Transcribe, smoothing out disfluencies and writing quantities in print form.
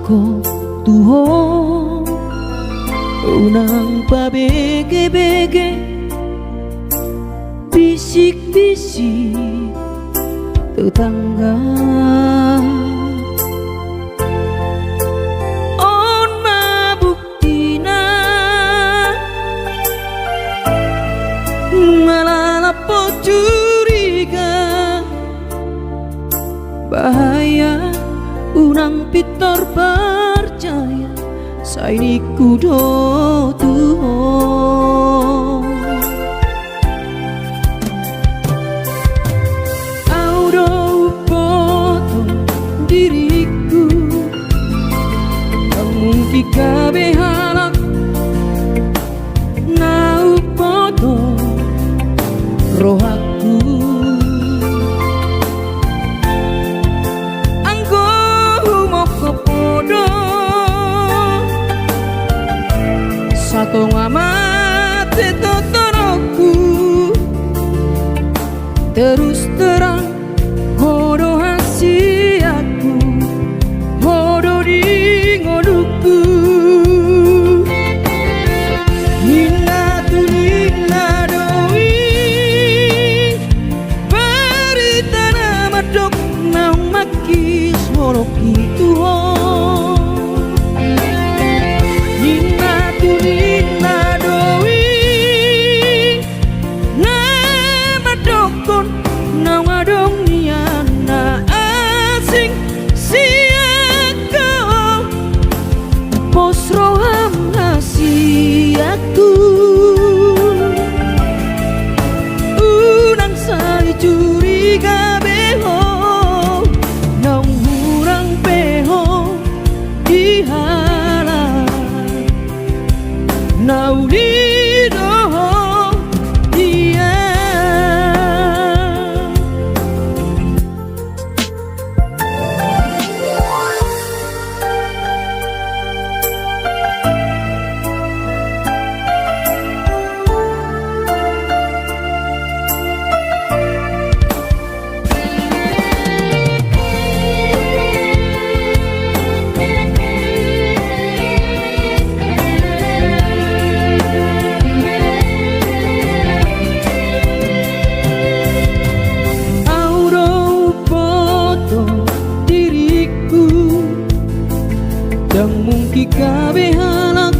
ko tuho unang pabege-bege bisik-bisik tetangga on mabuktina malah lapo curiga bahaya unang pitor percaya saini kudo tuho audo foto diriku mungkin kabeh halak nau foto roh aku satu ngamati totoroku terus terang hodo hasiaku hodo di ngoduku nina tu nina doi berita nama dok naung makis horoki tuho unang sai curiga beho nong hurang beho dihala naulido dia yang mungkin kabeh halak